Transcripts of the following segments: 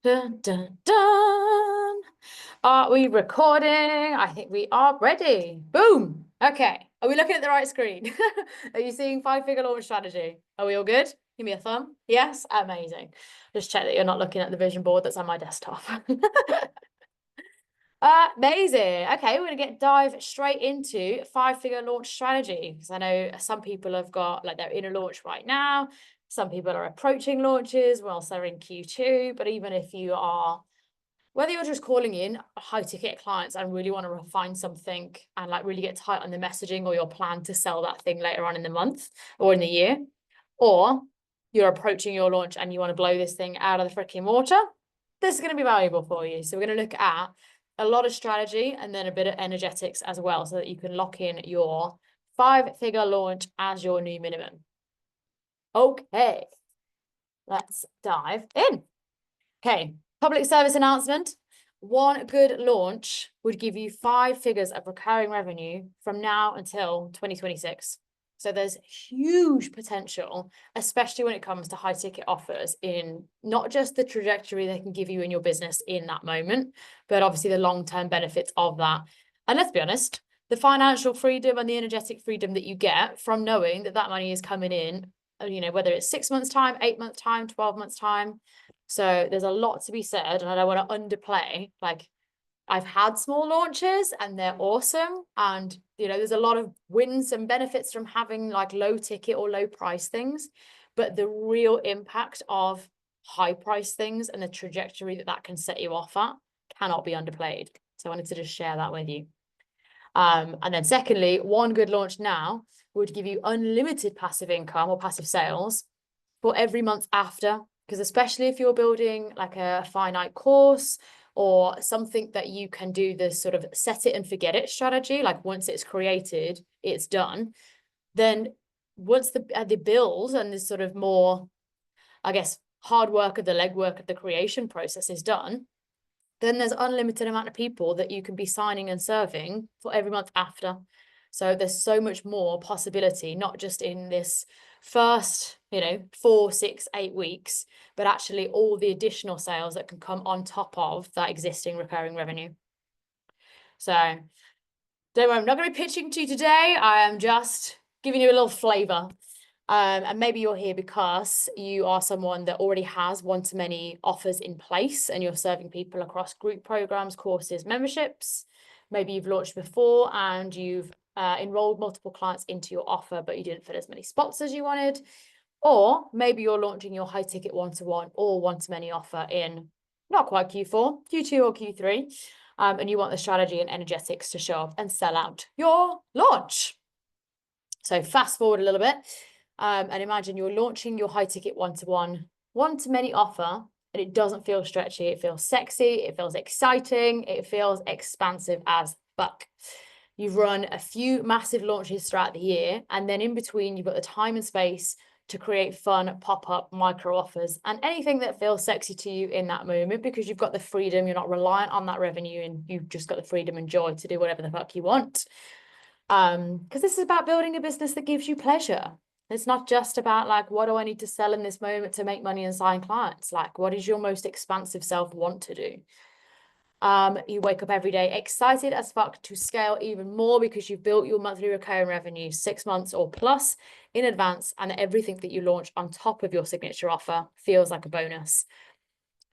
Dun, dun, dun. Are we recording? I think we are ready. Boom. Okay. Are we looking at the right screen? Are you seeing five-figure launch strategy? Are we all good? Give me a thumb. Yes. Amazing. Just check that you're not looking at the vision board that's on my desktop. Amazing. Okay, we're gonna dive straight into five-figure launch strategy because I know some people have got like they're in a launch right now. Some people are approaching launches whilst they're in Q2. But even if you are, whether you're just calling in high ticket clients and really want to refine something and like really get tight on the messaging or your plan to sell that thing later on in the month or in the year, or you're approaching your launch and you want to blow this thing out of the freaking water, this is going to be valuable for you. So we're going to look at a lot of strategy and then a bit of energetics as well so that you can lock in your five-figure launch as your new minimum. Okay, let's dive in. Okay, public service announcement. One good launch would give you 5 figures of recurring revenue from now until 2026. So there's huge potential, especially when it comes to high ticket offers in not just the trajectory they can give you in your business in that moment, but obviously the long-term benefits of that. And let's be honest, the financial freedom and the energetic freedom that you get from knowing that that money is coming in, you know, whether it's 6 months time, 8 months time, 12 months time. So there's a lot to be said, and I don't want to underplay, like, I've had small launches and they're awesome. And, you know, there's a lot of wins and benefits from having like low ticket or low price things. But the real impact of high price things and the trajectory that that can set you off at cannot be underplayed. So I wanted to just share that with you. And then secondly, one good launch now would give you unlimited passive income or passive sales for every month after. Because especially if you're building like a finite course or something that you can do this sort of set it and forget it strategy, like once it's created, it's done, then once the build and this sort of more, I guess, hard work of the legwork of the creation process is done, then there's unlimited amount of people that you can be signing and serving for every month after. So there's so much more possibility, not just in this first, 4, 6, 8 weeks, but actually all the additional sales that can come on top of that existing recurring revenue. So don't worry, I'm not going to be pitching to you today. I am just giving you a little flavor. And maybe you're here because you are someone that already has one-to-many offers in place and you're serving people across group programs, courses, memberships. Maybe you've launched before and you've enrolled multiple clients into your offer, but you didn't fill as many spots as you wanted. Or maybe you're launching your high ticket one-to-one or one-to-many offer in not quite Q4, Q2 or Q3. And you want the strategy and energetics to show up and sell out your launch. So fast forward a little bit. And imagine you're launching your high ticket one-to-one, one-to-many offer, and it doesn't feel stretchy. It feels sexy. It feels exciting. It feels expansive as fuck. You've run a few massive launches throughout the year, and then in between, you've got the time and space to create fun pop-up micro offers and anything that feels sexy to you in that moment because you've got the freedom. You're not reliant on that revenue, and you've just got the freedom and joy to do whatever the fuck you want. Because this is about building a business that gives you pleasure. It's not just about like, what do I need to sell in this moment to make money and sign clients? Like, what does your most expansive self want to do? You wake up every day excited as fuck to scale even more because you've built your monthly recurring revenue 6 months or plus in advance, and everything that you launch on top of your signature offer feels like a bonus.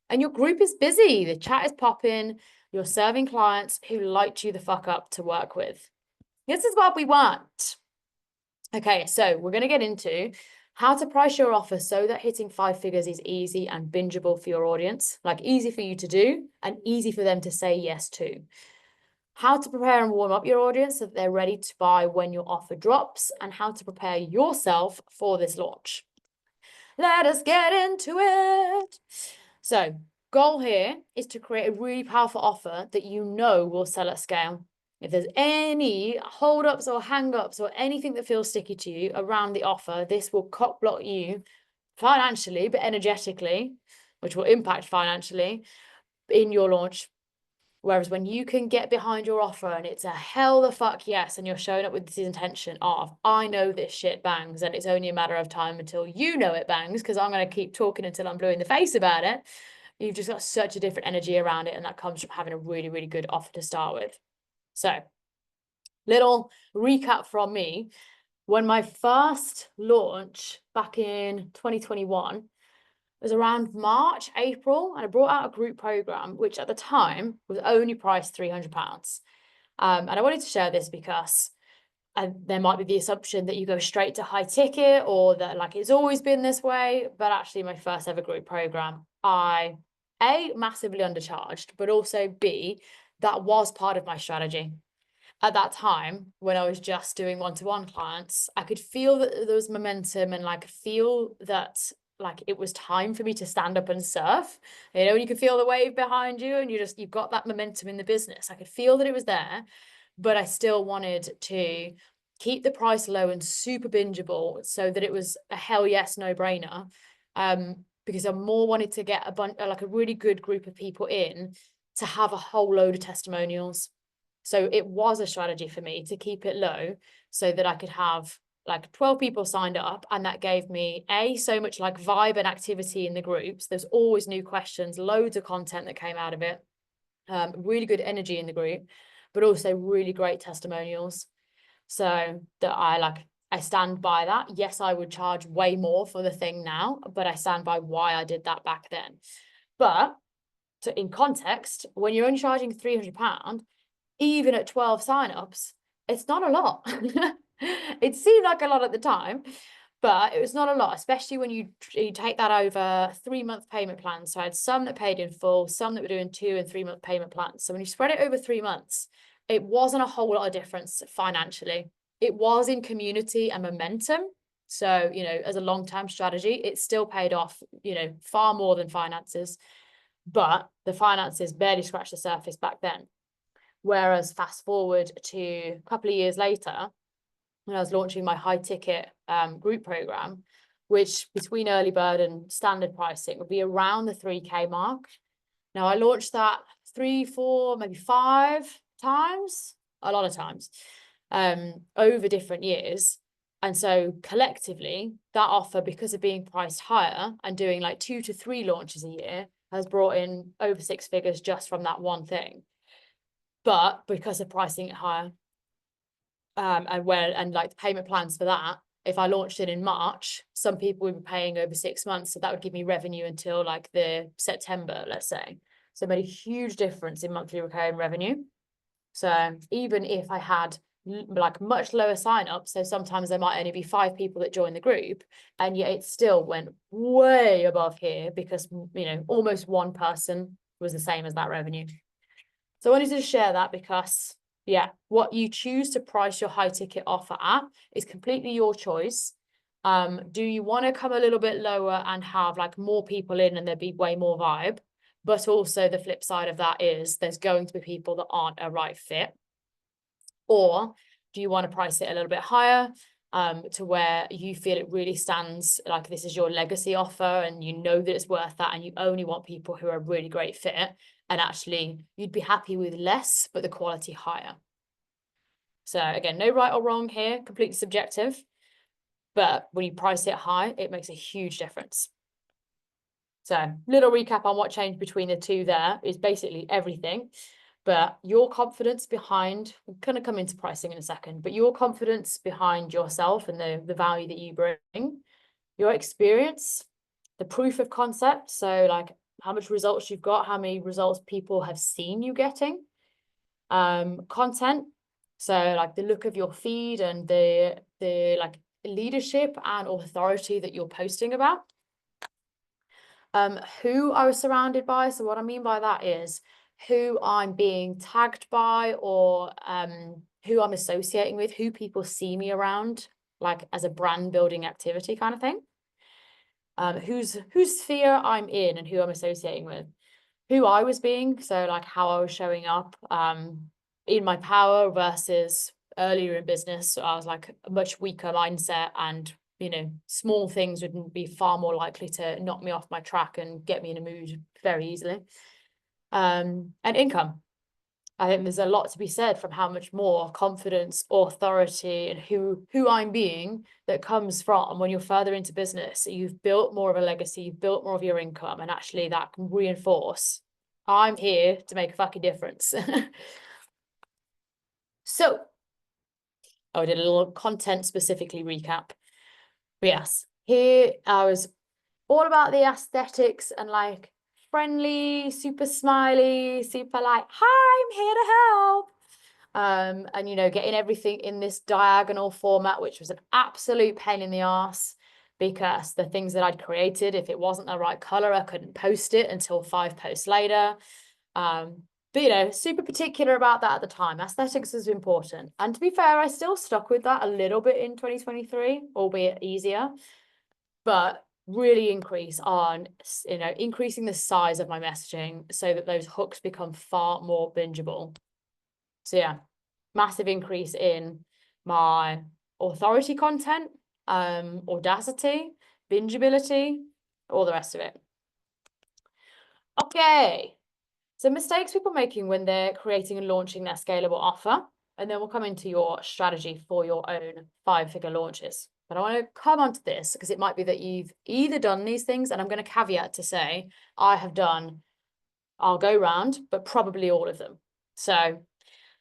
And your group is busy. The chat is popping. You're serving clients who light you the fuck up to work with. This is what we want. Okay, so we're going to get into how to price your offer so that hitting 5 figures is easy and bingeable for your audience, like easy for you to do and easy for them to say yes to. How to prepare and warm up your audience so that they're ready to buy when your offer drops, and how to prepare yourself for this launch. Let us get into it. So, goal here is to create a really powerful offer that you know will sell at scale. If there's any hold-ups or hang-ups or anything that feels sticky to you around the offer, this will cock block you financially, but energetically, which will impact financially in your launch. Whereas when you can get behind your offer and it's a hell the fuck yes, and you're showing up with this intention of, I know this shit bangs and it's only a matter of time until you know it bangs, because I'm going to keep talking until I'm blue in the face about it. You've just got such a different energy around it, and that comes from having a really, really good offer to start with. So, little recap from me. When my first launch back in 2021 was around March, April, and I brought out a group program, which at the time was only priced £300. And I wanted to share this because there might be the assumption that you go straight to high ticket, or that like it's always been this way. But actually, my first ever group program, I massively undercharged, but also B, that was part of my strategy. At that time, when I was just doing one-to-one clients, I could feel that there was momentum, and like feel that like it was time for me to stand up and surf. You know, you could feel the wave behind you, and you've got that momentum in the business. I could feel that it was there, but I still wanted to keep the price low and super bingeable, so that it was a hell yes, no brainer. Because I more wanted to get like a really good group of people in to have a whole load of testimonials. So it was a strategy for me to keep it low, so that I could have like 12 people signed up, and that gave me so much like vibe and activity in the groups. There's always new questions, loads of content that came out of it, really good energy in the group, but also really great testimonials. So that I stand by that. Yes, I would charge way more for the thing now, but I stand by why I did that back then. But so in context, when you're only charging £300, even at 12 signups, it's not a lot. It seemed like a lot at the time, but it was not a lot, especially when you take that over 3-month payment plans. So I had some that paid in full, some that were doing 2 and 3-month payment plans. So when you spread it over 3 months, it wasn't a whole lot of difference financially. It was in community and momentum. So, you know, as a long-term strategy, it still paid off, you know, far more than finances. But the finances barely scratched the surface back then. Whereas fast forward to a couple of years later, when I was launching my high ticket group program, which between early bird and standard pricing would be around the 3K mark. Now I launched that 3, 4, maybe 5 times, a lot of times, over different years. And so collectively, that offer, because of being priced higher and doing like 2 to 3 launches a year, has brought in over 6 figures just from that one thing. But because of pricing it higher, and like the payment plans for that, if I launched it in March, some people would be paying over 6 months, so that would give me revenue until like the September, let's say. So it made a huge difference in monthly recurring revenue. So even if I had like much lower signups, so sometimes there might only be 5 people that join the group, and yet it still went way above here, because, you know, almost 1 person was the same as that revenue. So I wanted to share that because, yeah, what you choose to price your high ticket offer at is completely your choice. Do you want to come a little bit lower and have like more people in and there be way more vibe? But also the flip side of that is there's going to be people that aren't a right fit. Or do you want to price it a little bit higher, to where you feel it really stands, like this is your legacy offer and you know that it's worth that, and you only want people who are a really great fit, and actually you'd be happy with less, but the quality higher. So again, no right or wrong here, completely subjective. But when you price it high, it makes a huge difference. So little recap on what changed between the two there is basically everything. But your confidence behind, we're going to come into pricing in a second, but your confidence behind yourself and the value that you bring, your experience, the proof of concept. So like how much results you've got, how many results people have seen you getting, content. So like the look of your feed and the like leadership and authority that you're posting about. Who I was surrounded by. So what I mean by that is who I'm being tagged by, or who I'm associating with, who people see me around, like as a brand building activity kind of thing. Whose sphere I'm in and who I'm associating with. Who I was being, so like how I was showing up in my power versus earlier in business. So I was like a much weaker mindset, and you know, small things would be far more likely to knock me off my track and get me in a mood very easily. And income. I think there's a lot to be said from how much more confidence, authority, and who I'm being that comes from when you're further into business. You've built more of a legacy, you've built more of your income, and actually that can reinforce, I'm here to make a fucking difference. So, I did a little content specifically recap. But yes, here I was all about the aesthetics and like friendly, super smiley, super like, hi, I'm here to help. And getting everything in this diagonal format, which was an absolute pain in the ass because the things that I'd created, if it wasn't the right color, I couldn't post it until 5 posts later. But super particular about that at the time. Aesthetics is important. And to be fair, I still stuck with that a little bit in 2023, albeit easier. But really increasing the size of my messaging so that those hooks become far more bingeable. So yeah, massive increase in my authority content, audacity, bingeability, all the rest of it. Okay, so mistakes people making when they're creating and launching their scalable offer, and then we'll come into your strategy for your own 5-figure launches. But I want to come on to this because it might be that you've either done these things, and I'm going to caveat to say I'll go round, but probably all of them. So,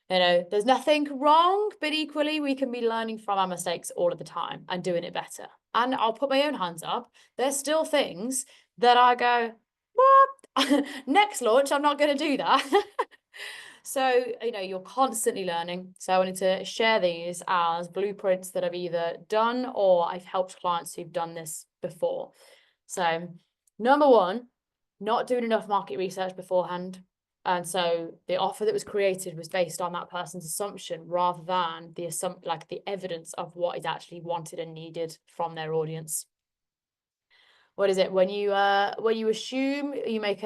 there's nothing wrong, but equally we can be learning from our mistakes all of the time and doing it better. And I'll put my own hands up. There's still things that I go, what? Next launch, I'm not going to do that. So, you're constantly learning. So I wanted to share these as blueprints that I've either done or I've helped clients who've done this before. So number one, not doing enough market research beforehand. And so the offer that was created was based on that person's assumption rather than the evidence of what is actually wanted and needed from their audience. What is it? When you assume you make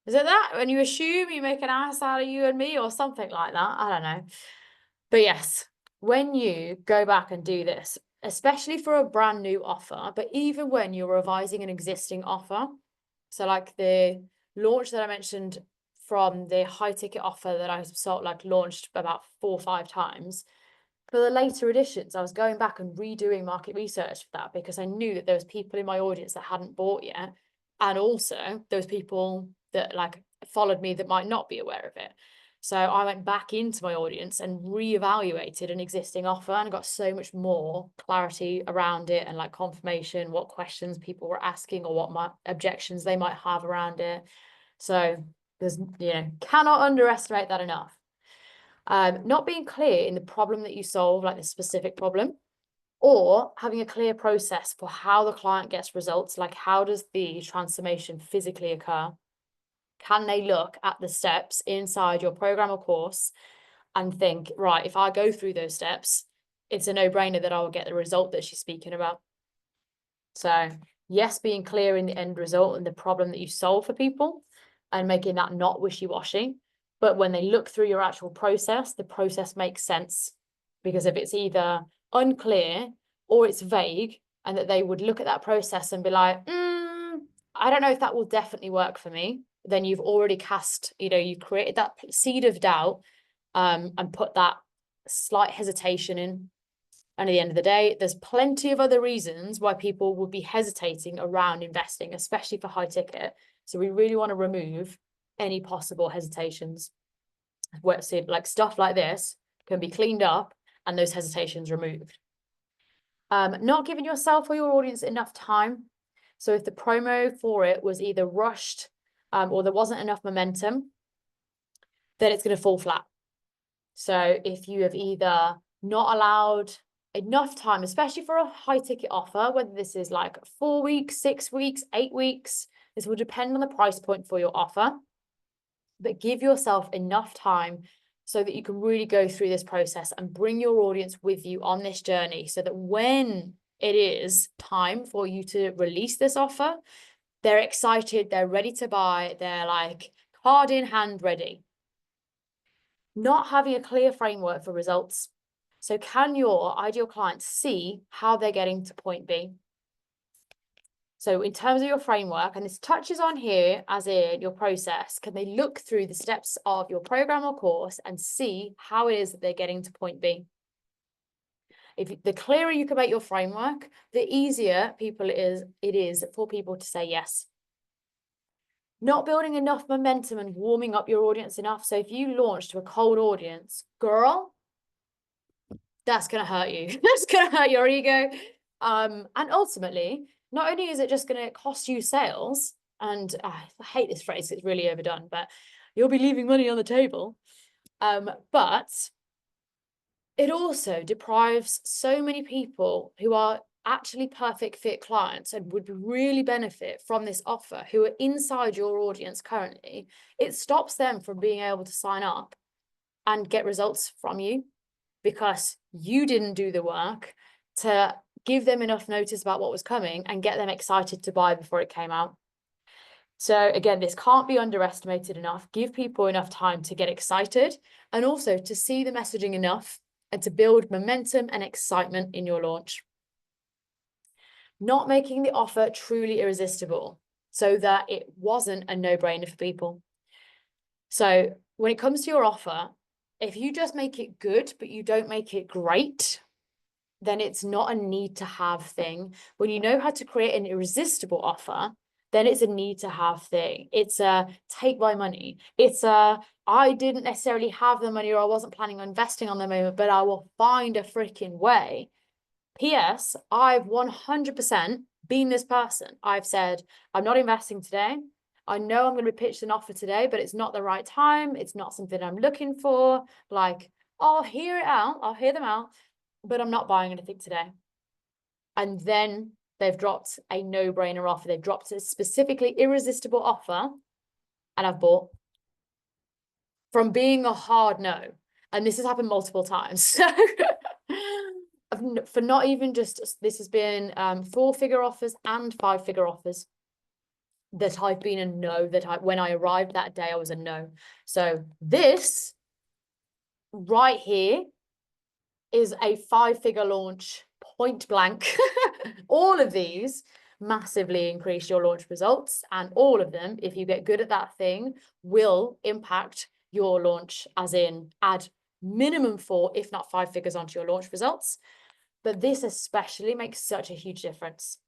is it that? When you assume you make an ass out of you and me or something like that? I don't know. But yes, when you go back and do this, especially for a brand new offer, but even when you're revising an existing offer, so like the launch that I mentioned from the high ticket offer that I launched about 4 or 5 times, for the later editions, I was going back and redoing market research for that because I knew that there was people in my audience that hadn't bought yet. And also there was people that followed me that might not be aware of it. So I went back into my audience and reevaluated an existing offer and got so much more clarity around it and confirmation, what questions people were asking or what objections they might have around it. So there's, cannot underestimate that enough. Not being clear in the problem that you solve, like the specific problem, or having a clear process for how the client gets results, like how does the transformation physically occur? Can they look at the steps inside your program or course and think, right, if I go through those steps, it's a no-brainer that I will get the result that she's speaking about. So yes, being clear in the end result and the problem that you solve for people and making that not wishy-washy. But when they look through your actual process, the process makes sense. Because if it's either unclear or it's vague, and that they would look at that process and be like, I don't know if that will definitely work for me, then you've already you created that seed of doubt and put that slight hesitation in. And at the end of the day, there's plenty of other reasons why people would be hesitating around investing, especially for high ticket. So we really want to remove any possible hesitations. Like stuff like this can be cleaned up and those hesitations removed. Not giving yourself or your audience enough time. So if the promo for it was either rushed or there wasn't enough momentum, then it's going to fall flat. So if you have either not allowed enough time, especially for a high ticket offer, whether this is 4 weeks, 6 weeks, 8 weeks, this will depend on the price point for your offer, but give yourself enough time so that you can really go through this process and bring your audience with you on this journey so that when it is time for you to release this offer, they're excited, they're ready to buy, they're card in hand ready. Not having a clear framework for results. So can your ideal clients see how they're getting to point B? So in terms of your framework, and this touches on here as in your process, can they look through the steps of your program or course and see how it is that they're getting to point B? If the clearer you can make your framework, the easier it is for people to say yes. Not building enough momentum and warming up your audience enough. So if you launch to a cold audience, girl, that's going to hurt you. That's going to hurt your ego. And ultimately, not only is it just going to cost you sales, and I hate this phrase, it's really overdone, but you'll be leaving money on the table. But it also deprives so many people who are actually perfect fit clients and would really benefit from this offer, who are inside your audience currently. It stops them from being able to sign up and get results from you because you didn't do the work to give them enough notice about what was coming and get them excited to buy before it came out. So again, this can't be underestimated enough. Give people enough time to get excited and also to see the messaging enough and to build momentum and excitement in your launch. Not making the offer truly irresistible so that it wasn't a no-brainer for people. So when it comes to your offer, if you just make it good, but you don't make it great, then it's not a need to have thing. When you know how to create an irresistible offer, then it's a need to have thing. It's a take my money. It's a, I didn't necessarily have the money or I wasn't planning on investing on the moment, but I will find a freaking way. P.S. I've 100% been this person. I've said, I'm not investing today. I know I'm going to be pitched an offer today, but it's not the right time. It's not something I'm looking for. Like, I'll hear it out. I'll hear them out, but I'm not buying anything today. And then they've dropped a no-brainer offer. They've dropped a specifically irresistible offer, and I've bought from being a hard no. And this has happened multiple times. So for not even just, this has been 4-figure offers and 5-figure offers that I've been a no, when I arrived that day, I was a no. So this right here is a 5-figure launch, point blank. All of these massively increase your launch results, and all of them, if you get good at that thing, will impact your launch, as in add minimum 4, if not 5 figures onto your launch results. But this especially makes such a huge difference.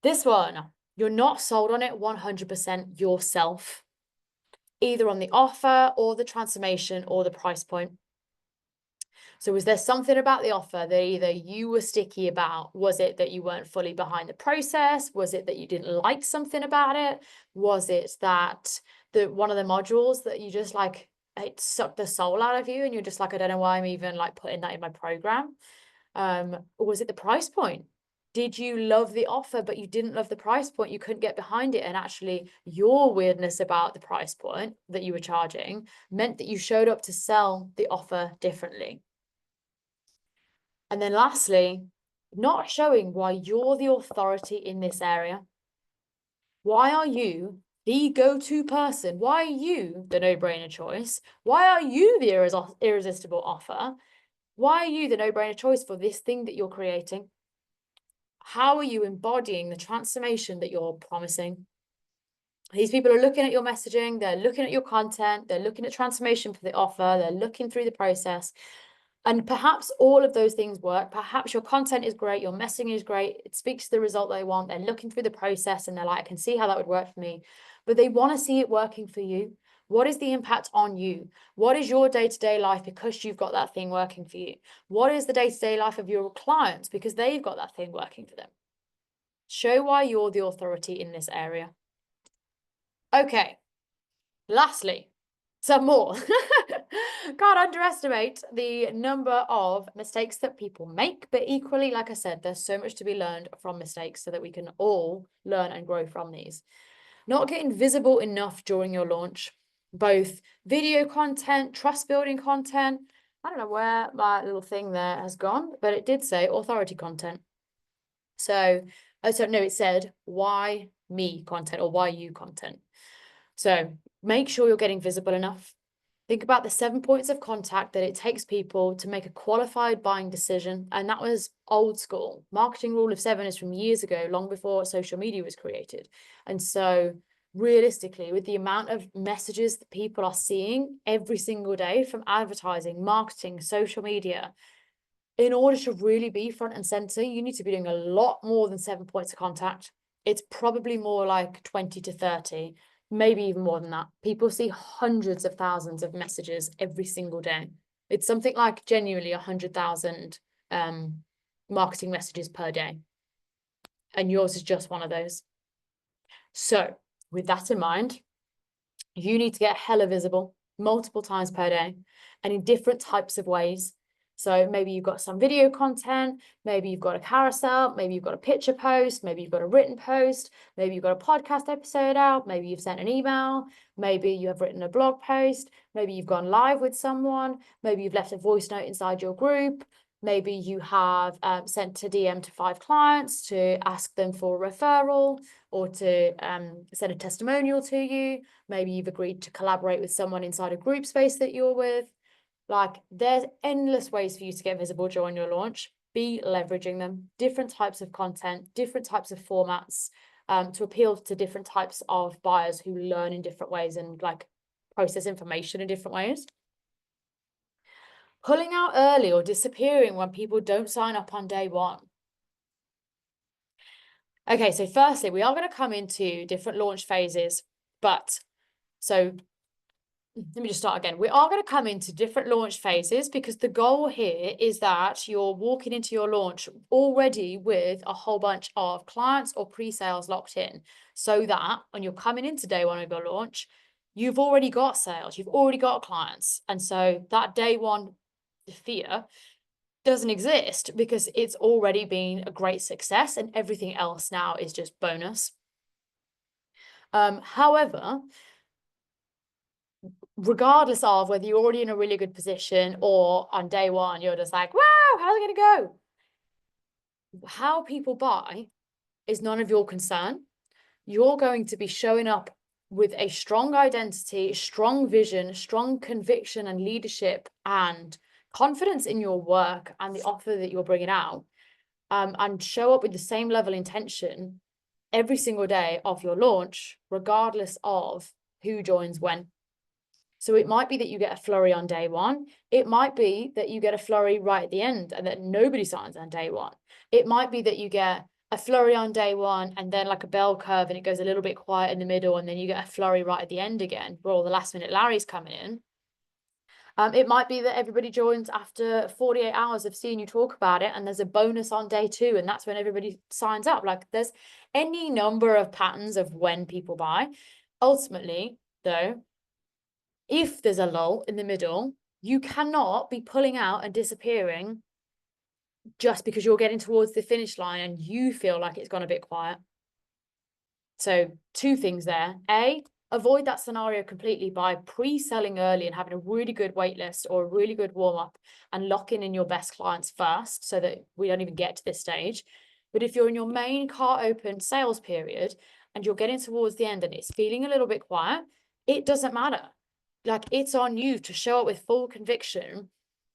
This one, you're not sold on it 100% yourself, either on the offer or the transformation or the price point. So was there something about the offer that either you were sticky about? Was it that you weren't fully behind the process? Was it that you didn't like something about it? Was it that one of the modules that you just like, it sucked the soul out of you and you're just like, I don't know why I'm even like putting that in my program? Or was it the price point? Did you love the offer, but you didn't love the price point? You couldn't get behind it. And actually your weirdness about the price point that you were charging meant that you showed up to sell the offer differently. And then lastly, not showing why you're the authority in this area. Why are you the go-to person? Why are you the no-brainer choice? Why are you the irresistible offer? Why are you the no-brainer choice for this thing that you're creating? How are you embodying the transformation that you're promising? These people are looking at your messaging, they're looking at your content, they're looking at transformation for the offer, they're looking through the process. And perhaps all of those things work. Perhaps your content is great, your messaging is great, it speaks to the result they want, they're looking through the process and they're like, I can see how that would work for me. But they want to see it working for you. What is the impact on you? What is your day-to-day life because you've got that thing working for you? What is the day-to-day life of your clients because they've got that thing working for them? Show why you're the authority in this area. Okay, lastly, some more. Can't underestimate the number of mistakes that people make, but equally, like I said, there's so much to be learned from mistakes so that we can all learn and grow from these. Not getting visible enough during your launch, both video content, trust building content. I don't know where my little thing there has gone, but it did say authority content. So no, it said why me content or why you content. So make sure you're getting visible enough. Think about the 7 points of contact that it takes people to make a qualified buying decision. And that was old school. Marketing rule of 7 is from years ago, long before social media was created. And so realistically, with the amount of messages that people are seeing every single day from advertising, marketing, social media, in order to really be front and center, you need to be doing a lot more than 7 points of contact. It's probably more like 20 to 30, maybe even more than that. People see hundreds of thousands of messages every single day. It's something like genuinely 100,000 marketing messages per day. And yours is just one of those. So with that in mind, you need to get hella visible multiple times per day and in different types of ways. So maybe you've got some video content, maybe you've got a carousel, maybe you've got a picture post, maybe you've got a written post, maybe you've got a podcast episode out, maybe you've sent an email, maybe you have written a blog post, maybe you've gone live with someone, maybe you've left a voice note inside your group, maybe you have sent a DM to 5 clients to ask them for a referral or to send a testimonial to you. Maybe you've agreed to collaborate with someone inside a group space that you're with. Like, there's endless ways for you to get visible during your launch. Be leveraging them. Different types of content, different types of formats, to appeal to different types of buyers who learn in different ways and like process information in different ways. Pulling out early or disappearing when people don't sign up on day one. Okay, so firstly, we are going to come into different launch phases, but so let me just start again. We are going to come into different launch phases because the goal here is that you're walking into your launch already with a whole bunch of clients or pre-sales locked in, so that when you're coming into day one of your launch, you've already got sales, you've already got clients. And so that day one fear doesn't exist because it's already been a great success and everything else now is just bonus. However, regardless of whether you're already in a really good position or on day one, you're just like, wow, how's it going to go? How people buy is none of your concern. You're going to be showing up with a strong identity, strong vision, strong conviction and leadership and confidence in your work and the offer that you're bringing out, and show up with the same level intention every single day of your launch, regardless of who joins when. So it might be that you get a flurry on day one. It might be that you get a flurry right at the end and that nobody signs on day one. It might be that you get a flurry on day one and then like a bell curve and it goes a little bit quiet in the middle and then you get a flurry right at the end again where all the last minute Larry's coming in. It might be that everybody joins after 48 hours of seeing you talk about it and there's a bonus on day 2 and that's when everybody signs up. Like, there's any number of patterns of when people buy. Ultimately, though, if there's a lull in the middle, you cannot be pulling out and disappearing just because you're getting towards the finish line and you feel like it's gone a bit quiet. So 2 things there. A, avoid that scenario completely by pre-selling early and having a really good wait list or a really good warm-up and locking in your best clients first so that we don't even get to this stage. But if you're in your main car open sales period and you're getting towards the end and it's feeling a little bit quiet, it doesn't matter. Like, it's on you to show up with full conviction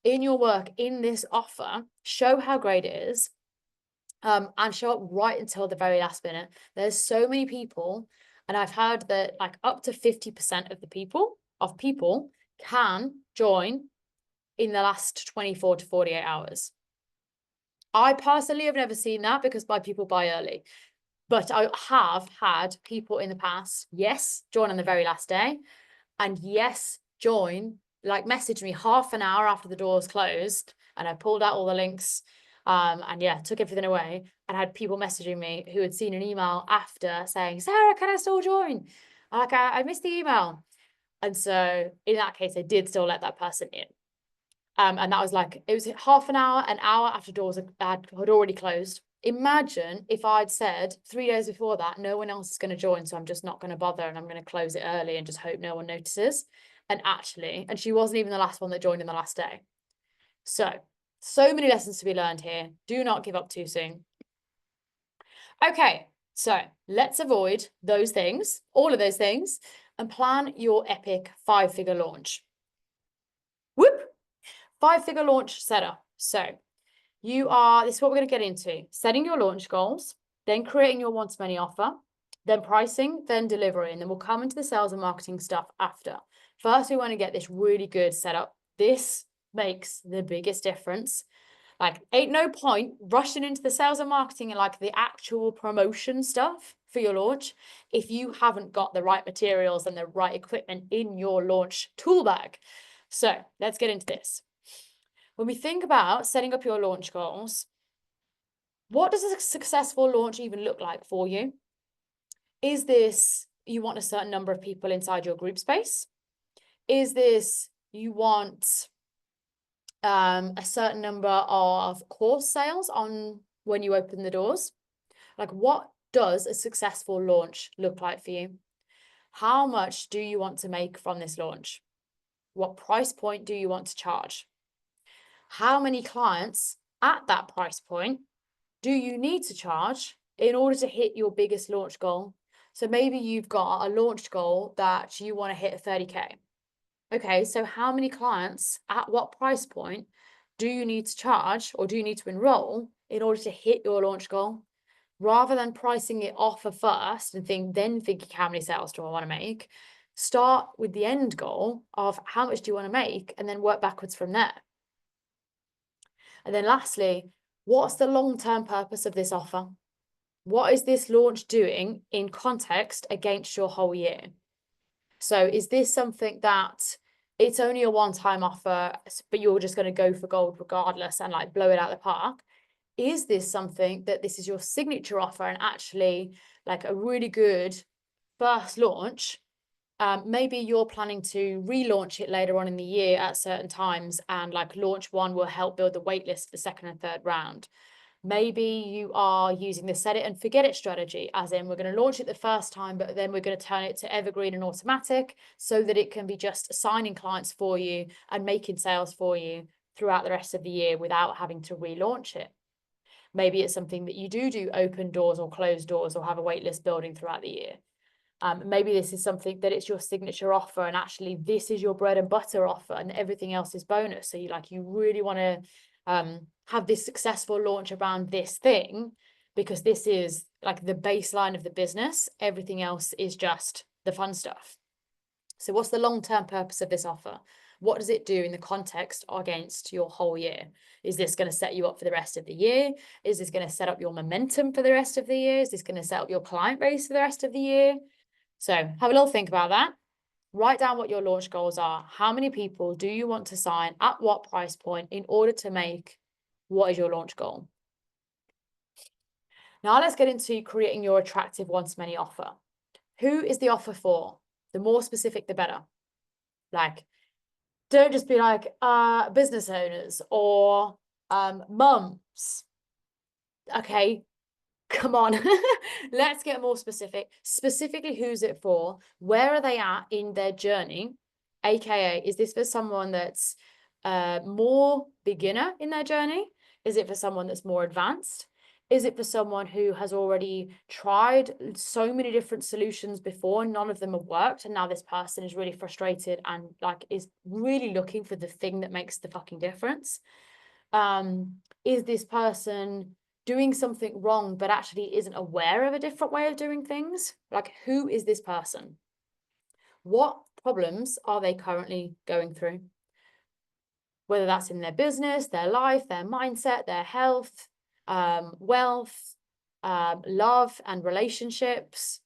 in your work, in this offer, show how great it is, and show up right until the very last minute. There's so many people, and I've heard that like up to 50% of the people can join in the last 24 to 48 hours. I personally have never seen that because my people buy early. But I have had people in the past, yes, join on the very last day, and yes, join, like message me half an hour after the doors closed and I pulled out all the links, and yeah, took everything away and had people messaging me who had seen an email after saying, Sarah, can I still join? Like, I missed the email. And so in that case, I did still let that person in. And that was like, it was half an hour after doors had already closed. Imagine if I'd said 3 days before that, no one else is going to join, so I'm just not going to bother and I'm going to close it early and just hope no one notices. And she wasn't even the last one that joined in the last day. So many lessons to be learned here. Do not give up too soon. Okay, so let's avoid those things, all of those things, and plan your epic 5-figure launch. 5-figure launch setup. So this is what we're going to get into. Setting your launch goals, then creating your once-many offer, then pricing, then delivery, and then we'll come into the sales and marketing stuff after. First, we want to get this really good setup. This makes the biggest difference. Like, ain't no point rushing into the sales and marketing and like the actual promotion stuff for your launch if you haven't got the right materials and the right equipment in your launch tool bag. So let's get into this. When we think about setting up your launch goals, what does a successful launch even look like for you? Is this you want a certain number of people inside your group space? Is this you want a certain number of course sales on when you open the doors? Like, what does a successful launch look like for you? How much do you want to make from this launch? What price point do you want to charge? How many clients at that price point do you need to charge in order to hit your biggest launch goal? So maybe you've got a launch goal that you want to hit 30K. Okay, so how many clients at what price point do you need to charge or do you need to enroll in order to hit your launch goal? Rather than pricing it off first and then thinking how many sales do I want to make, start with the end goal of how much do you want to make and then work backwards from there. And then lastly, what's the long-term purpose of this offer? What is this launch doing in context against your whole year? So is this something that it's only a one-time offer, but you're just going to go for gold regardless and like blow it out of the park? Is this something that this is your signature offer and actually like a really good first launch? Maybe you're planning to relaunch it later on in the year at certain times, and like launch one will help build the wait list for the second and third round. Maybe you are using the set it and forget it strategy, as in we're going to launch it the first time, but then we're going to turn it to evergreen and automatic so that it can be just signing clients for you and making sales for you throughout the rest of the year without having to relaunch it. Maybe it's something that you do open doors or close doors or have a wait list building throughout the year. Maybe this is something that it's your signature offer and actually this is your bread and butter offer and everything else is bonus. So you really want to have this successful launch around this thing because this is like the baseline of the business. Everything else is just the fun stuff. So what's the long-term purpose of this offer? What does it do in the context against your whole year? Is this going to set you up for the rest of the year? Is this going to set up your momentum for the rest of the year? Is this going to set up your client base for the rest of the year? So have a little think about that. Write down what your launch goals are. How many people do you want to sign at what price point in order to make what is your launch goal? Now let's get into creating your attractive once-many offer. Who is the offer for? The more specific, the better. Like, don't just be like business owners or mums. Okay, come on. Let's get more specific. Specifically, who's it for? Where are they at in their journey? AKA, is this for someone that's more beginner in their journey? Is it for someone that's more advanced? Is it for someone who has already tried so many different solutions before, none of them have worked, and now this person is really frustrated and like is really looking for the thing that makes the fucking difference? Is this person doing something wrong but actually isn't aware of a different way of doing things? Like, who is this person? What problems are they currently going through? Whether that's in their business, their life, their mindset, their health, wealth, love and relationships.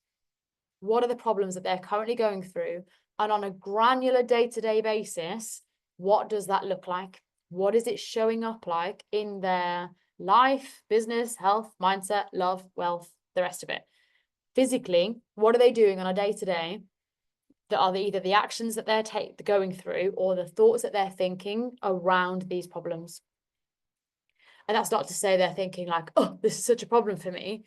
What are the problems that they're currently going through? And on a granular day-to-day basis, what does that look like? What is it showing up like in their life, business, health, mindset, love, wealth, the rest of it? Physically, what are they doing on a day-to-day that are either the actions that they're going through or the thoughts that they're thinking around these problems? And that's not to say they're thinking like, oh, this is such a problem for me.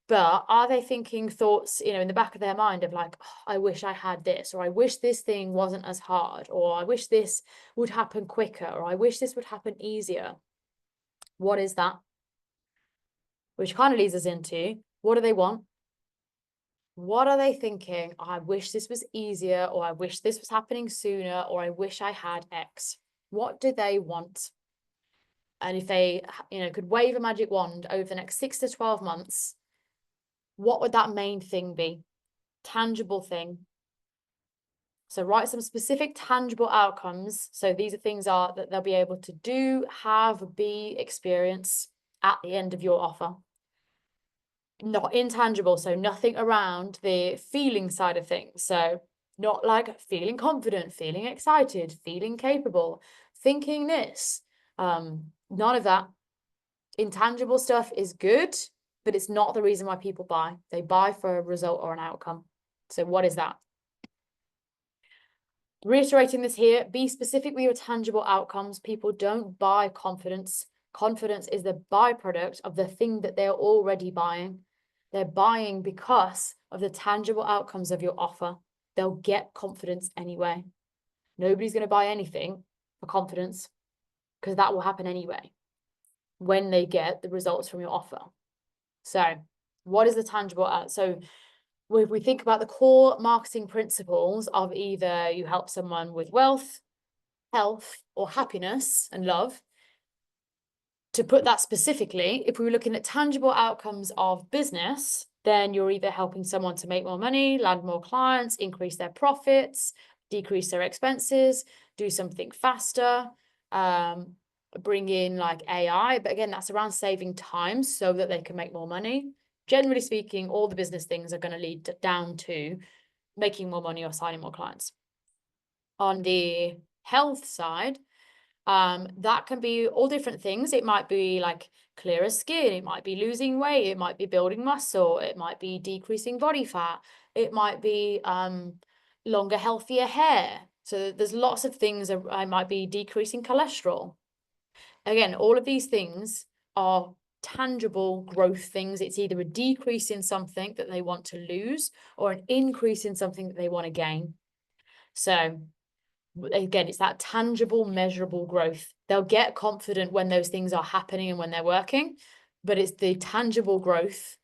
But are they thinking thoughts, in the back of their mind of like, oh, I wish I had this, or I wish this thing wasn't as hard, or I wish this would happen quicker, or I wish this would happen easier? What is that? Which kind of leads us into, what do they want? What are they thinking? Oh, I wish this was easier, or I wish this was happening sooner, or I wish I had X. What do they want? And if they, could wave a magic wand over the next 6 to 12 months, what would that main thing be? Tangible thing. So write some specific tangible outcomes. So these are things that they'll be able to do, have, be, experience at the end of your offer. Not intangible, so nothing around the feeling side of things. So not like feeling confident, feeling excited, feeling capable, thinking this. None of that. Intangible stuff is good, but it's not the reason why people buy. They buy for a result or an outcome. So what is that? Reiterating this here, be specific with your tangible outcomes. People don't buy confidence. Confidence is the byproduct of the thing that they're already buying. They're buying because of the tangible outcomes of your offer. They'll get confidence anyway. Nobody's going to buy anything for confidence because that will happen anyway when they get the results from your offer. So what is the tangible? So if we think about the core marketing principles of either you help someone with wealth, health, or happiness and love, to put that specifically, if we were looking at tangible outcomes of business, then you're either helping someone to make more money, land more clients, increase their profits, decrease their expenses, do something faster, bring in like AI. But again, that's around saving time so that they can make more money. Generally speaking, all the business things are going to lead down to making more money or signing more clients. On the health side, that can be all different things. It might be like clearer skin, it might be losing weight, it might be building muscle, it might be decreasing body fat, it might be longer, healthier hair. So there's lots of things. I might be decreasing cholesterol. Again, all of these things are tangible growth things. It's either a decrease in something that they want to lose or an increase in something that they want to gain. So again, it's that tangible, measurable growth. They'll get confident when those things are happening and when they're working, but it's the tangible growth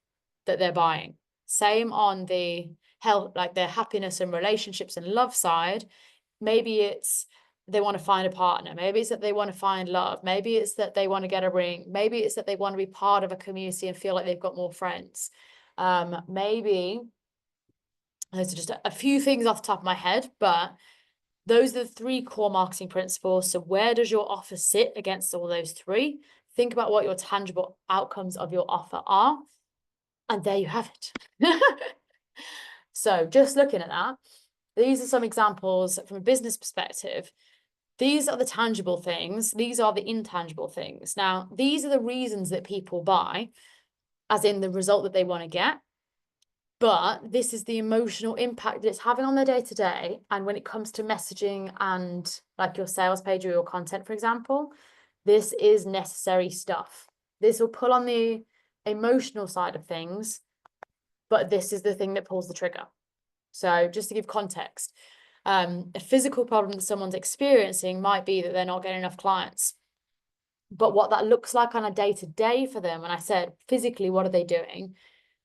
that they're buying. Same on the health, like their happiness and relationships and love side. Maybe it's they want to find a partner. Maybe it's that they want to find love. Maybe it's that they want to get a ring. Maybe it's that they want to be part of a community and feel like they've got more friends. Maybe those are just a few things off the top of my head, but those are the 3 core marketing principles. So where does your offer sit against all those 3? Think about what your tangible outcomes of your offer are. And there you have it. So just looking at that, these are some examples from a business perspective. These are the tangible things. These are the intangible things. Now, these are the reasons that people buy, as in the result that they want to get. But this is the emotional impact that it's having on their day-to-day. And when it comes to messaging and like your sales page or your content, for example, this is necessary stuff. This will pull on the emotional side of things, but this is the thing that pulls the trigger. So just to give context, a physical problem that someone's experiencing might be that they're not getting enough clients. But what that looks like on a day-to-day for them, and I said physically, what are they doing?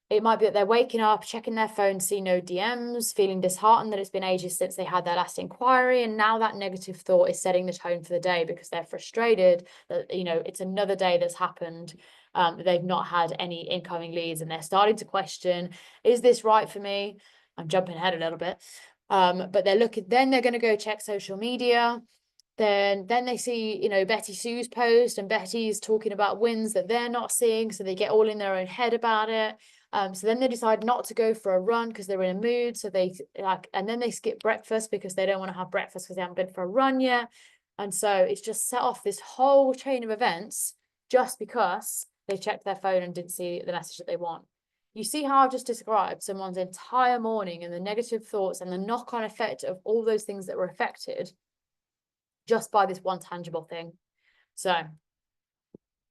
It might be that they're waking up, checking their phone, see no DMs, feeling disheartened that it's been ages since they had their last inquiry. And now that negative thought is setting the tone for the day because they're frustrated that, it's another day that's happened. They've not had any incoming leads and they're starting to question, is this right for me? I'm jumping ahead a little bit. But then they're going to go check social media. Then they see, Betty Sue's post and Betty's talking about wins that they're not seeing. So they get all in their own head about it. So then they decide not to go for a run because they're in a mood. So and then they skip breakfast because they don't want to have breakfast because they haven't been for a run yet. And so it's just set off this whole chain of events just because they checked their phone and didn't see the message that they want. You see how I've just described someone's entire morning and the negative thoughts and the knock-on effect of all those things that were affected just by this one tangible thing. So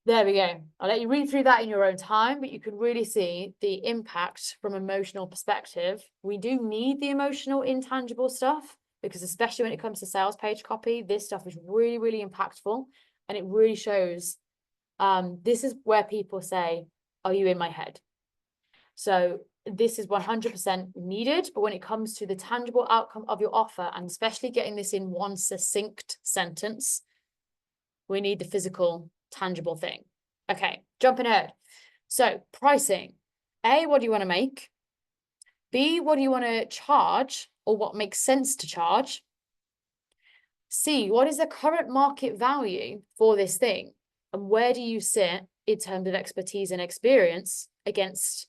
there we go. I'll let you read through that in your own time, but you can really see the impact from an emotional perspective. We do need the emotional, intangible stuff because especially when it comes to sales page copy, this stuff is really, really impactful and it really shows. This is where people say, are you in my head? So this is 100% needed, but when it comes to the tangible outcome of your offer, and especially getting this in one succinct sentence, We need the physical, tangible thing. Okay, jumping ahead. So pricing. A, what do you want to make? B, what do you want to charge, or what makes sense to charge? C, what is the current market value for this thing? And where do you sit in terms of expertise and experience against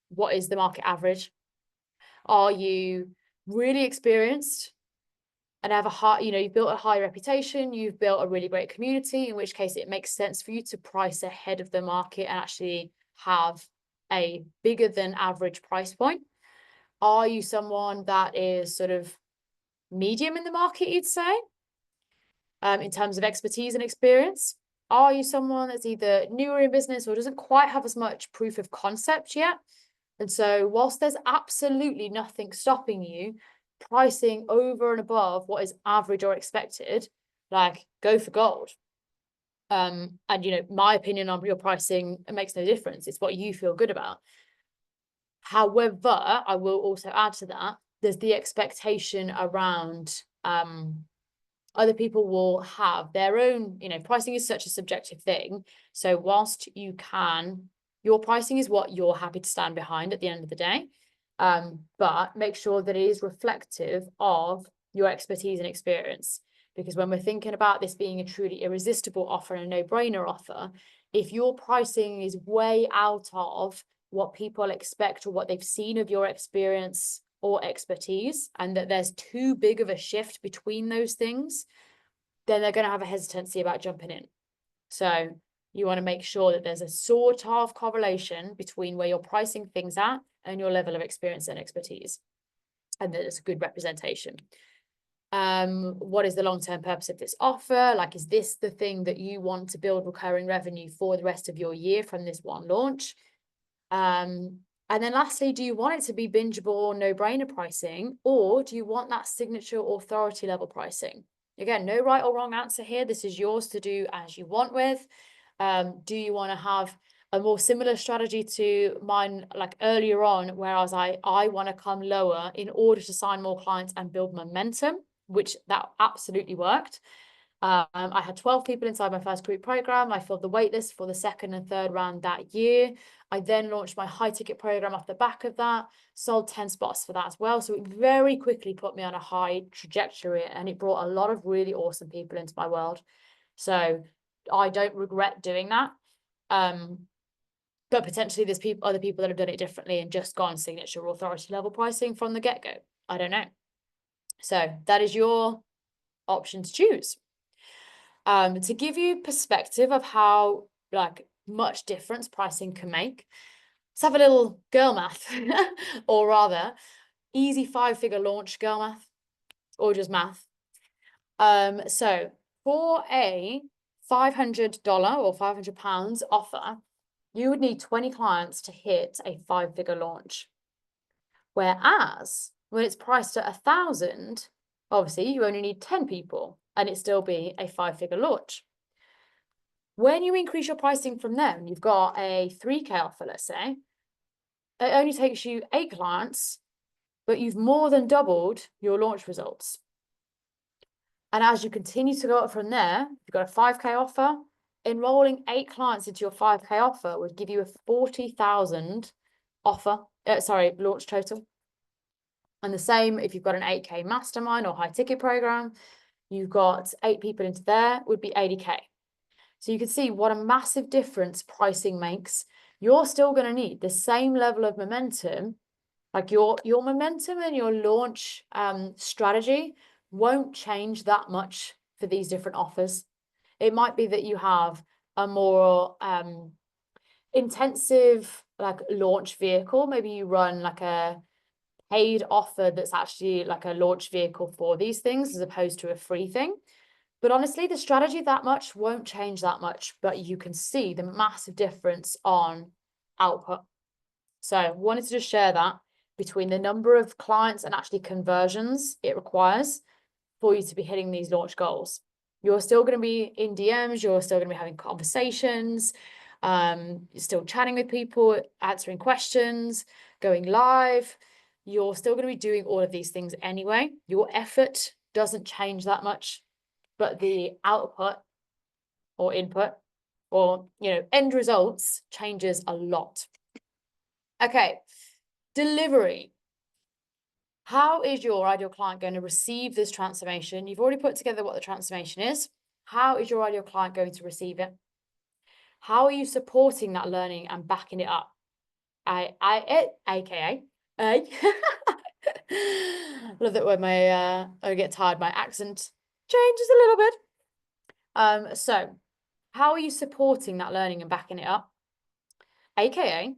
what is the market average? Are you really experienced and have a high, you've built a high reputation, you've built a really great community, in which case it makes sense for you to price ahead of the market and actually have a bigger than average price point? Are you someone that is sort of medium in the market, you'd say, in terms of expertise and experience? Are you someone that's either newer in business or doesn't quite have as much proof of concept yet? And so whilst there's absolutely nothing stopping you pricing over and above what is average or expected, like go for gold. And my opinion on your pricing, it makes no difference. It's what you feel good about. However, I will also add to that, there's the expectation around other people will have their own, pricing is such a subjective thing. So whilst your pricing is what you're happy to stand behind at the end of the day. But make sure that it is reflective of your expertise and experience. Because when we're thinking about this being a truly irresistible offer and a no-brainer offer, if your pricing is way out of what people expect or what they've seen of your experience or expertise, and that there's too big of a shift between those things, then they're going to have a hesitancy about jumping in. So you want to make sure that there's a sort of correlation between where you're pricing things at and your level of experience and expertise, and that it's a good representation. What is the long-term purpose of this offer? Like, is this the thing that you want to build recurring revenue for the rest of your year from this one launch? And then lastly, do you want it to be bingeable, no-brainer pricing, or do you want that signature authority level pricing? Again, no right or wrong answer here. This is yours to do as you want with. Do you want to have a more similar strategy to mine, like earlier on, where I want to come lower in order to sign more clients and build momentum, which that absolutely worked. I had 12 people inside my first group program. I filled the waitlist for the second and third round that year. I then launched my high ticket program off the back of that, sold 10 spots for that as well. So it very quickly put me on a high trajectory, and it brought a lot of really awesome people into my world. So I don't regret doing that. But potentially there's other people that have done it differently and just gone signature authority level pricing from the get-go. I don't know. So that is your option to choose. To give you perspective of how much difference pricing can make, let's have a little girl math, or rather easy 5-figure launch girl math, or just math. So for a $500 or £500 offer, you would need 20 clients to hit a 5-figure launch. Whereas when it's priced at 1,000, obviously you only need 10 people and it still be a 5-figure launch. When you increase your pricing from there, and you've got a 3K offer, let's say, it only takes you 8 clients, but you've more than doubled your launch results. And as you continue to go up from there, you've got a 5K offer, enrolling 8 clients into your 5K offer would give you a 40,000 launch total. And the same if you've got an 8K mastermind or high ticket program, you've got 8 people into there, would be 80K. So you can see what a massive difference pricing makes. You're still going to need the same level of momentum, like your momentum and your launch strategy won't change that much for these different offers. It might be that you have a more intensive launch vehicle. Maybe you run like a paid offer that's actually like a launch vehicle for these things as opposed to a free thing. But honestly, the strategy that much won't change that much, but you can see the massive difference on output. So I wanted to just share that between the number of clients and actually conversions it requires for you to be hitting these launch goals. You're still going to be in DMs, you're still going to be having conversations, you're still chatting with people, answering questions, going live. You're still going to be doing all of these things anyway. Your effort doesn't change that much, but the output or input or, end results changes a lot. Okay, delivery. How is your ideal client going to receive this transformation? You've already put together what the transformation is. How is your ideal client going to receive it? How are you supporting that learning and backing it up? AKA, love that when I get tired, my accent changes a little bit. So how are you supporting that learning and backing it up? AKA,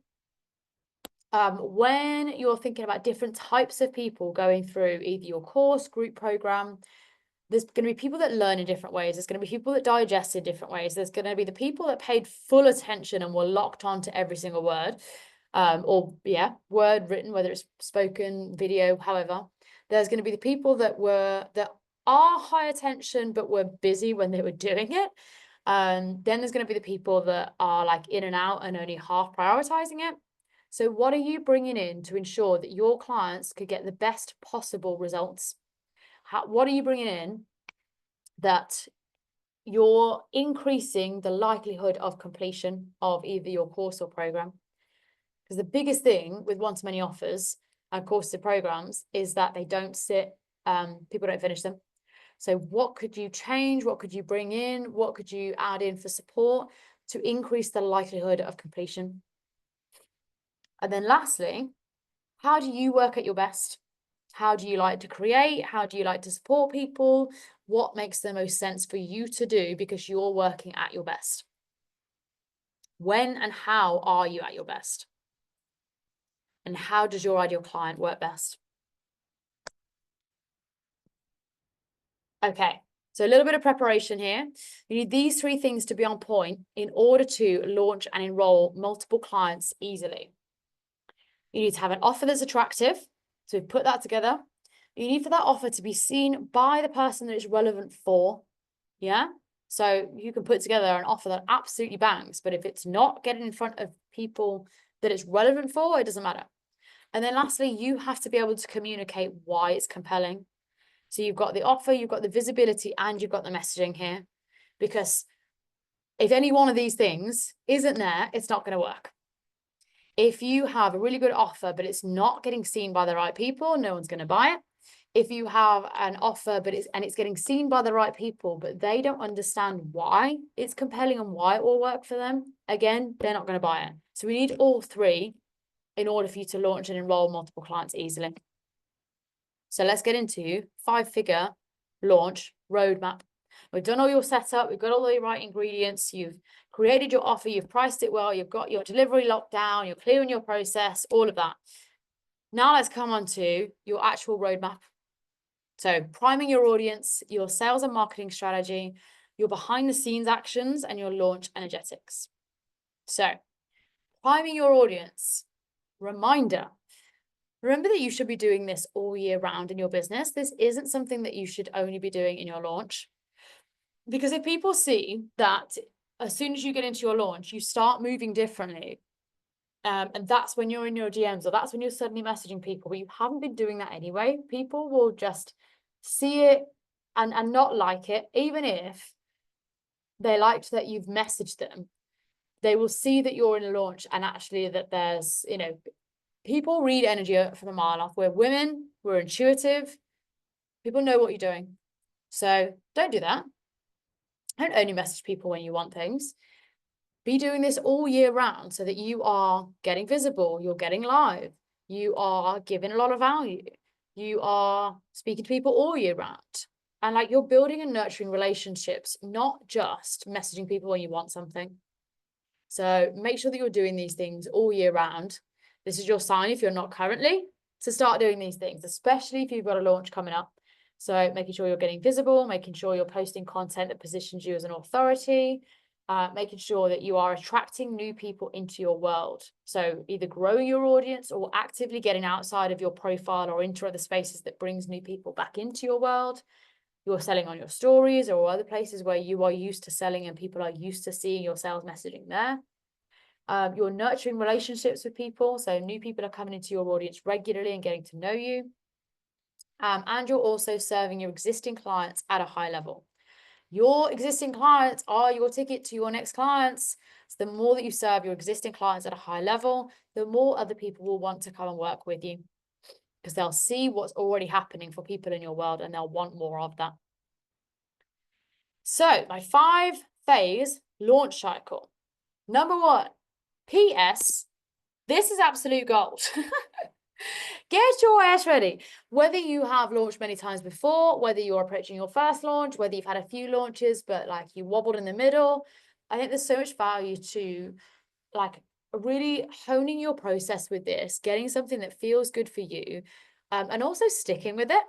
when you're thinking about different types of people going through either your course, group program, there's going to be people that learn in different ways. There's going to be people that digest in different ways. There's going to be the people that paid full attention and were locked on to every single word, word written, whether it's spoken, video, however. There's going to be the people that are high attention but were busy when they were doing it. Then there's going to be the people that are like in and out and only half prioritizing it. So what are you bringing in to ensure that your clients could get the best possible results? What are you bringing in that you're increasing the likelihood of completion of either your course or program? Because the biggest thing with one-to-many offers and courses and programs is that they don't sit, people don't finish them. So what could you change? What could you bring in? What could you add in for support to increase the likelihood of completion? And then lastly, how do you work at your best? How do you like to create? How do you like to support people? What makes the most sense for you to do because you're working at your best? When and how are you at your best? And how does your ideal client work best? Okay, so a little bit of preparation here. You need these 3 things to be on point in order to launch and enroll multiple clients easily. You need to have an offer that's attractive. So put that together. You need for that offer to be seen by the person that it's relevant for. Yeah. So you can put together an offer that absolutely bangs, but if it's not getting in front of people that it's relevant for, it doesn't matter. And then lastly, you have to be able to communicate why it's compelling. So you've got the offer, you've got the visibility, and you've got the messaging here. Because if any one of these things isn't there, it's not going to work. If you have a really good offer, but it's not getting seen by the right people, no one's going to buy it. If you have an offer, but it's getting seen by the right people, but they don't understand why it's compelling and why it will work for them, again, they're not going to buy it. So we need all 3 in order for you to launch and enroll multiple clients easily. So let's get into 5-figure launch roadmap. We've done all your setup, we've got all the right ingredients, you've created your offer, you've priced it well, you've got your delivery locked down, you're clear in your process, all of that. Now let's come on to your actual roadmap. So priming your audience, your sales and marketing strategy, your behind the scenes actions, and your launch energetics. So priming your audience, reminder, remember that you should be doing this all year round in your business. This isn't something that you should only be doing in your launch. Because if people see that as soon as you get into your launch, you start moving differently, and that's when you're in your DMs or that's when you're suddenly messaging people, but you haven't been doing that anyway, people will just see it and not like it, even if they liked that you've messaged them. They will see that you're in a launch and actually that there's, people read energy from a mile off. We're women, we're intuitive, people know what you're doing. So don't do that. Don't only message people when you want things. Be doing this all year round so that you are getting visible, you're getting live, you are giving a lot of value, you are speaking to people all year round. And like you're building and nurturing relationships, not just messaging people when you want something. So make sure that you're doing these things all year round. This is your sign, if you're not currently, to start doing these things, especially if you've got a launch coming up. So making sure you're getting visible, making sure you're posting content that positions you as an authority, making sure that you are attracting new people into your world. So either growing your audience or actively getting outside of your profile or into other spaces that brings new people back into your world. You're selling on your stories or other places where you are used to selling and people are used to seeing your sales messaging there. You're nurturing relationships with people. So new people are coming into your audience regularly and getting to know you. And you're also serving your existing clients at a high level. Your existing clients are your ticket to your next clients. So the more that you serve your existing clients at a high level, the more other people will want to come and work with you, because they'll see what's already happening for people in your world and they'll want more of that. So my 5-phase launch cycle. Number 1, PS, this is absolute gold. Get your ass ready. Whether you have launched many times before, whether you're approaching your first launch, whether you've had a few launches, but like you wobbled in the middle, I think there's so much value to like really honing your process with this, getting something that feels good for you, and also sticking with it.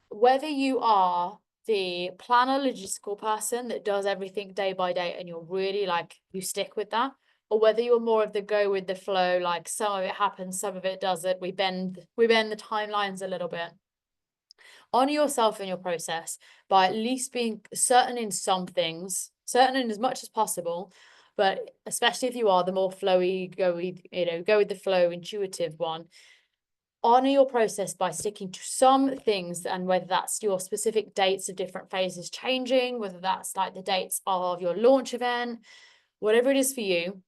Whether you are the planner logistical person that does everything day by day and you're really like, you stick with that, or whether you're more of the go with the flow, like some of it happens, some of it doesn't, we bend the timelines a little bit. Honor yourself in your process by at least being certain in some things, certain in as much as possible, but especially if you are the more flowy, go with the flow, intuitive one. Honor your process by sticking to some things, and whether that's your specific dates of different phases changing, whether that's like the dates of your launch event, whatever it is for you,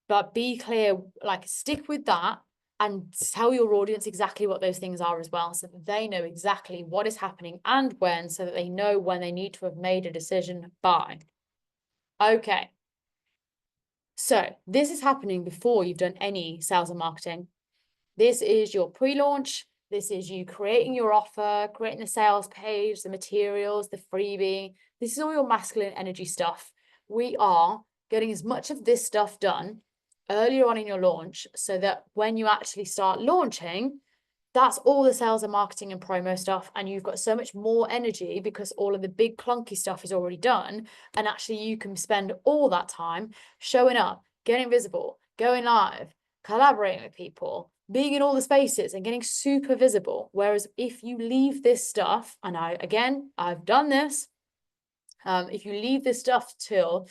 but be clear, like stick with that and tell your audience exactly what those things are as well, so that they know exactly what is happening and when, so that they know when they need to have made a decision by. Okay. So this is happening before you've done any sales and marketing. This is your pre-launch. This is you creating your offer, creating the sales page, the materials, the freebie. This is all your masculine energy stuff. We are getting as much of this stuff done earlier on in your launch, so that when you actually start launching, that's all the sales and marketing and promo stuff, and you've got so much more energy because all of the big clunky stuff is already done, and actually you can spend all that time showing up, getting visible, going live, collaborating with people, being in all the spaces and getting super visible. Whereas if you leave this stuff, and I've done this, if you leave this stuff till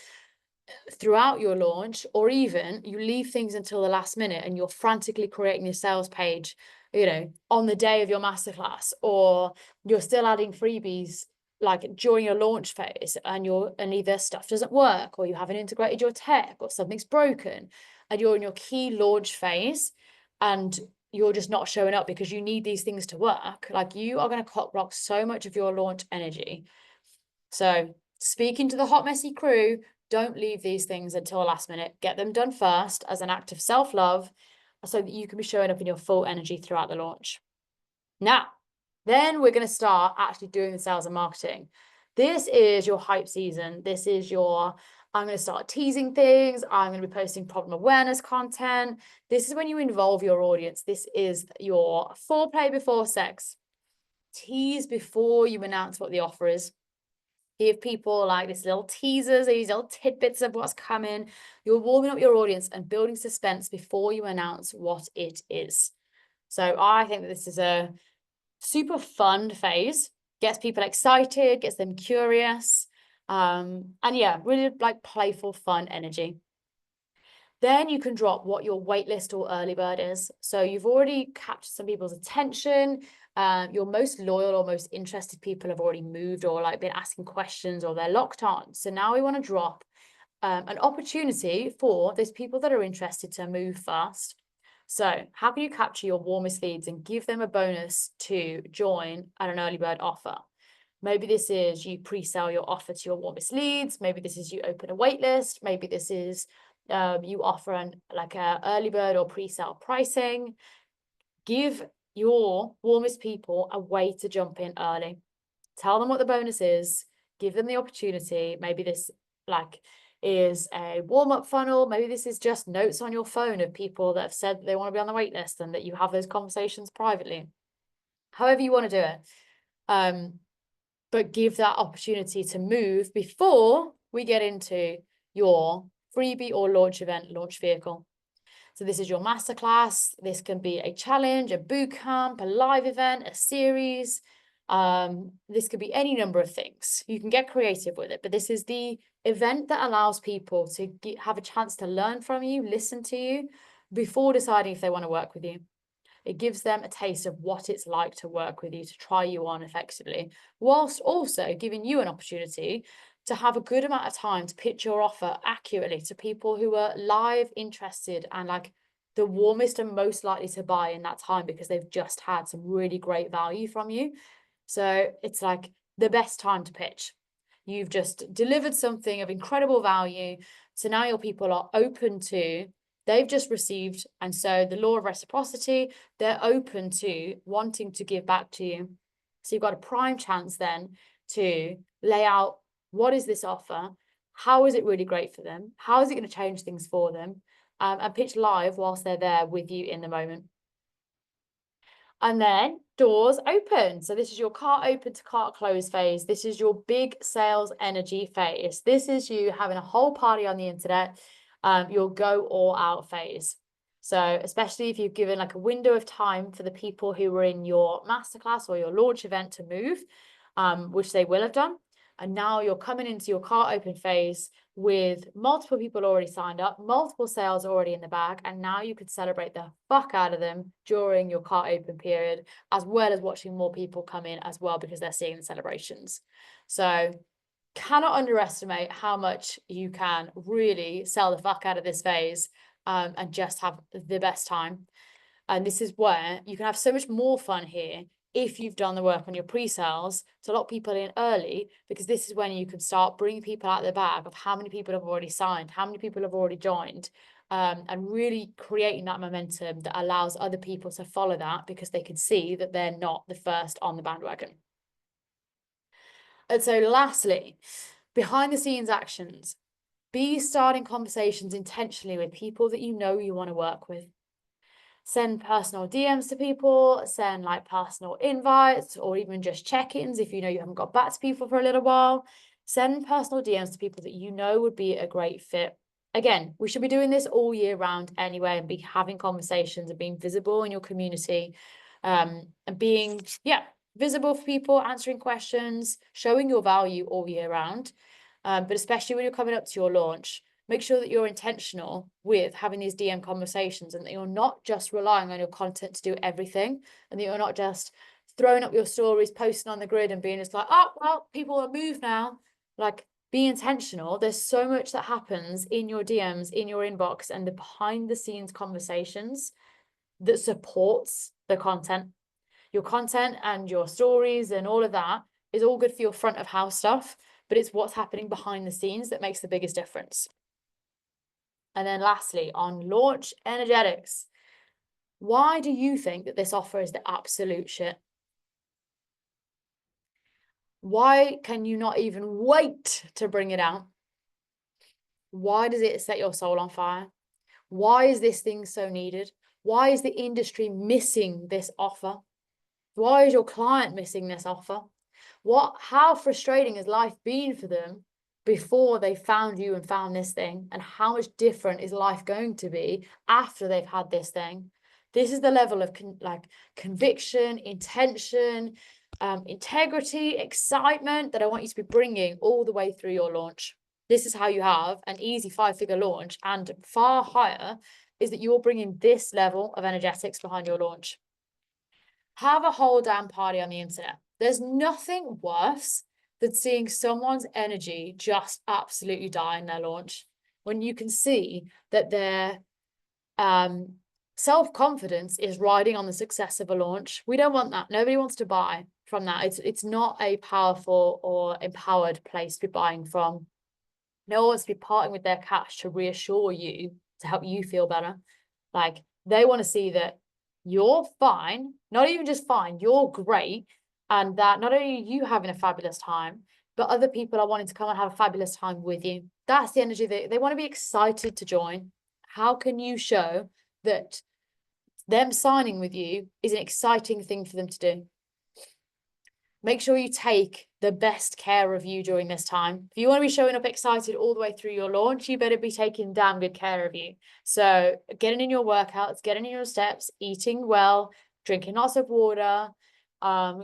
throughout your launch, or even you leave things until the last minute and you're frantically creating your sales page, on the day of your masterclass, or you're still adding freebies like during your launch phase, and either stuff doesn't work, or you haven't integrated your tech, or something's broken, and you're in your key launch phase and you're just not showing up because you need these things to work, like you are going to cock block so much of your launch energy. So speaking to the hot messy crew, don't leave these things until the last minute. Get them done first as an act of self-love, so that you can be showing up in your full energy throughout the launch. Now, then we're going to start actually doing the sales and marketing. This is your hype season. This is I'm going to start teasing things. I'm going to be posting problem awareness content. This is when you involve your audience. This is your foreplay before sex. Tease before you announce what the offer is. Give people like these little teasers, these little tidbits of what's coming. You're warming up your audience and building suspense before you announce what it is. So I think that this is a super fun phase, gets people excited, gets them curious, and yeah, really like playful, fun energy. Then you can drop what your waitlist or early bird is. So you've already captured some people's attention. Your most loyal or most interested people have already moved, or like been asking questions, or they're locked on. So now we want to drop an opportunity for those people that are interested to move fast. So how can you capture your warmest leads and give them a bonus to join at an early bird offer? Maybe this is you pre-sell your offer to your warmest leads. Maybe this is you open a wait list. Maybe this is you offer a early bird or pre-sale pricing. Give your warmest people a way to jump in early. Tell them what the bonus is. Give them the opportunity. Maybe this is a warm-up funnel. Maybe this is just notes on your phone of people that have said that they want to be on the wait list, and that you have those conversations privately. However you want to do it. But give that opportunity to move before we get into your freebie or launch event, launch vehicle. So this is your masterclass. This can be a challenge, a boot camp, a live event, a series. This could be any number of things. You can get creative with it, but this is the event that allows people to have a chance to learn from you, listen to you, before deciding if they want to work with you. It gives them a taste of what it's like to work with you, to try you on effectively, whilst also giving you an opportunity to have a good amount of time to pitch your offer accurately to people who are live interested and like the warmest and most likely to buy in that time because they've just had some really great value from you. So it's like the best time to pitch. You've just delivered something of incredible value. So now your people are open to, they've just received. And so the law of reciprocity, they're open to wanting to give back to you. So you've got a prime chance then to lay out, what is this offer? How is it really great for them? How is it going to change things for them? And pitch live whilst they're there with you in the moment. And then doors open. So this is your cart open to cart close phase. This is your big sales energy phase. This is you having a whole party on the internet, your go all out phase. So especially if you've given like a window of time for the people who were in your masterclass or your launch event to move, which they will have done. And now you're coming into your cart open phase with multiple people already signed up, multiple sales already in the bag, and now you could celebrate the fuck out of them during your cart open period, as well as watching more people come in as well because they're seeing the celebrations. So cannot underestimate how much you can really sell the fuck out of this phase, and just have the best time. And this is where you can have so much more fun here if you've done the work on your pre-sales to lock people in early, because this is when you can start bringing people out of the bag of how many people have already signed, how many people have already joined, and really creating that momentum that allows other people to follow that because they can see that they're not the first on the bandwagon. And so lastly, behind the scenes actions, be starting conversations intentionally with people that you know you want to work with. Send personal DMs to people, send like personal invites, or even just check-ins if you know you haven't got back to people for a little while. Send personal DMs to people that you know would be a great fit. Again, we should be doing this all year round anyway, and be having conversations and being visible in your community, and being, visible for people, answering questions, showing your value all year round. But especially when you're coming up to your launch, make sure that you're intentional with having these DM conversations and that you're not just relying on your content to do everything, and that you're not just throwing up your stories, posting on the grid and being just like, oh, well, people are moved now. Like, be intentional. There's so much that happens in your DMs, in your inbox, and the behind the scenes conversations that supports the content. Your content and your stories and all of that is all good for your front of house stuff, but it's what's happening behind the scenes that makes the biggest difference. And then lastly, on launch energetics, why do you think that this offer is the absolute shit? Why can you not even wait to bring it out? Why does it set your soul on fire? Why is this thing so needed? Why is the industry missing this offer? Why is your client missing this offer? How frustrating has life been for them before they found you and found this thing? And how much different is life going to be after they've had this thing? This is the level of conviction, intention, integrity, excitement that I want you to be bringing all the way through your launch. This is how you have an easy 5-figure launch, and far higher is that you're bringing this level of energetics behind your launch. Have a whole damn party on the internet. There's nothing worse than seeing someone's energy just absolutely die in their launch, when you can see that their self-confidence is riding on the success of a launch. We don't want that. Nobody wants to buy from that. It's not a powerful or empowered place to be buying from. No one wants to be parting with their cash to reassure you, to help you feel better. Like, they want to see that you're fine, not even just fine, you're great, and that not only are you having a fabulous time, but other people are wanting to come and have a fabulous time with you. That's the energy they want to be excited to join. How can you show that them signing with you is an exciting thing for them to do? Make sure you take the best care of you during this time. If you want to be showing up excited all the way through your launch, you better be taking damn good care of you. So getting in your workouts, getting in your steps, eating well, drinking lots of water,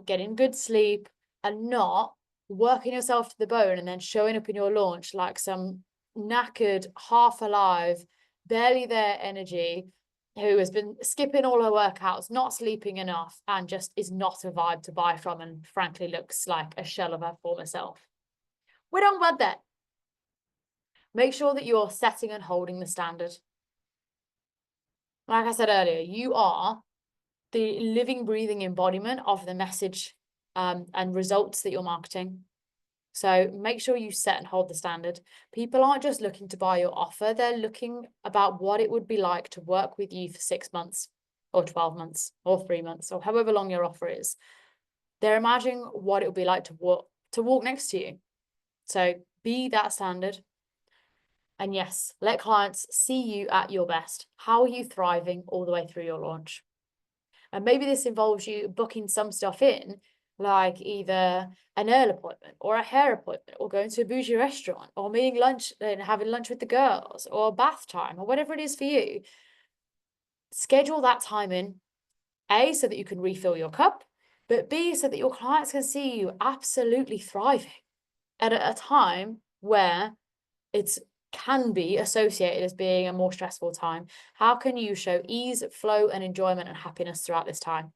getting good sleep, and not working yourself to the bone and then showing up in your launch like some knackered, half alive, barely there energy, who has been skipping all her workouts, not sleeping enough, and just is not a vibe to buy from, and frankly looks like a shell of her former self. We don't want that. Make sure that you're setting and holding the standard. Like I said earlier, you are the living, breathing embodiment of the message and results that you're marketing. So make sure you set and hold the standard. People aren't just looking to buy your offer, they're looking about what it would be like to work with you for 6 months or 12 months or 3 months or however long your offer is. They're imagining what it would be like to walk next to you. So be that standard. And yes, let clients see you at your best. How are you thriving all the way through your launch? And maybe this involves you booking some stuff in, like either a nail appointment or a hair appointment or going to a bougie restaurant or meeting lunch and having lunch with the girls or bath time or whatever it is for you. Schedule that time in, A, so that you can refill your cup, but B, so that your clients can see you absolutely thriving at a time where it can be associated as being a more stressful time. How can you show ease, flow, and enjoyment and happiness throughout this time?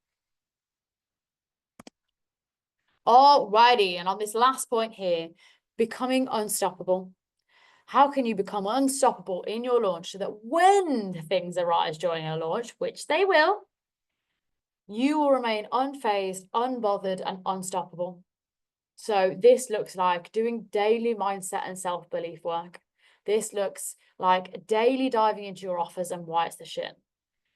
Alrighty, and on this last point here, becoming unstoppable. How can you become unstoppable in your launch so that when things arise during your launch, which they will, you will remain unfazed, unbothered, and unstoppable? So this looks like doing daily mindset and self-belief work. This looks like daily diving into your offers and why it's the shit.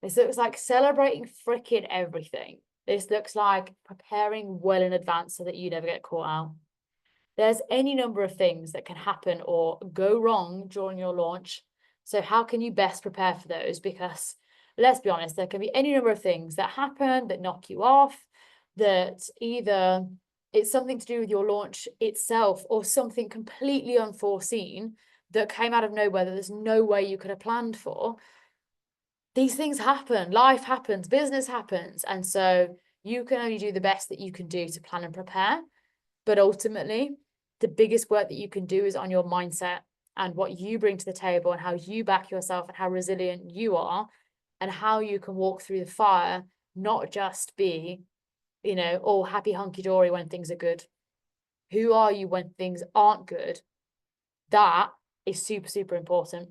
This looks like celebrating freaking everything. This looks like preparing well in advance so that you never get caught out. There's any number of things that can happen or go wrong during your launch. So how can you best prepare for those? Because let's be honest, there can be any number of things that happen that knock you off, that either it's something to do with your launch itself or something completely unforeseen that came out of nowhere that there's no way you could have planned for. These things happen, life happens, business happens. And so you can only do the best that you can do to plan and prepare. But ultimately, the biggest work that you can do is on your mindset and what you bring to the table and how you back yourself and how resilient you are and how you can walk through the fire, not just be, all happy hunky-dory when things are good. Who are you when things aren't good? That is super, super important.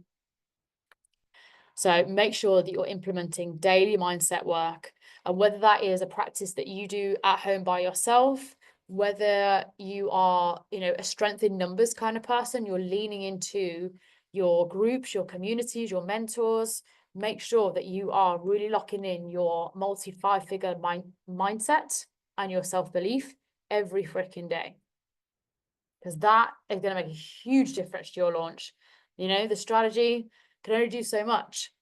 So make sure that you're implementing daily mindset work, and whether that is a practice that you do at home by yourself, whether you are, a strength in numbers kind of person, you're leaning into your groups, your communities, your mentors, make sure that you are really locking in your multi-5-figure mindset and your self-belief every freaking day. Because that is going to make a huge difference to your launch. The strategy can only do so much.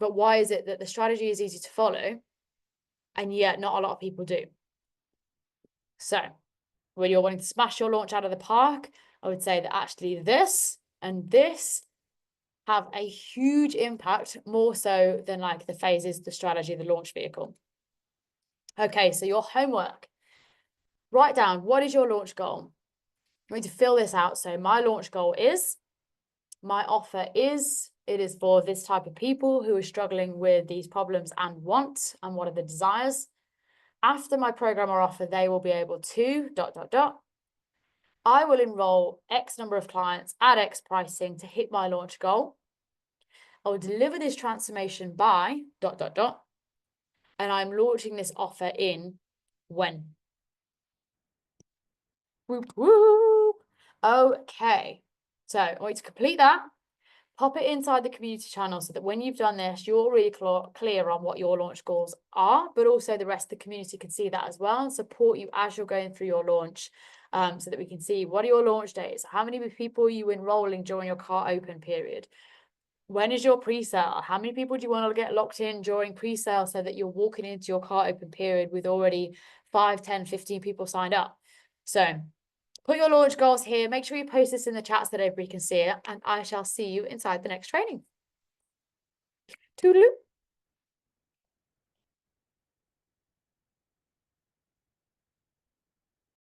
But why is it that the strategy is easy to follow and yet not a lot of people do? So when you're wanting to smash your launch out of the park, I would say that actually this and this have a huge impact, more so than like the phases, the strategy, the launch vehicle. Okay, so your homework. Write down, what is your launch goal? I'm going to fill this out. So my launch goal is, my offer is, it is for this type of people who are struggling with these problems and want, and what are the desires. After my program or offer, they will be able to ... I will enroll X number of clients at X pricing to hit my launch goal. I will deliver this transformation by ... and I'm launching this offer in when. Whoop, whoop. Okay, so I want you to complete that. Pop it inside the community channel so that when you've done this, you're really clear on what your launch goals are, but also the rest of the community can see that as well and support you as you're going through your launch, so that we can see what are your launch dates, how many people are you enrolling during your cart open period, when is your pre-sale, how many people do you want to get locked in during pre-sale so that you're walking into your cart open period with already 5, 10, 15 people signed up. So put your launch goals here. Make sure you post this in the chat so that everybody can see it. And I shall see you inside the next training. Toodaloo.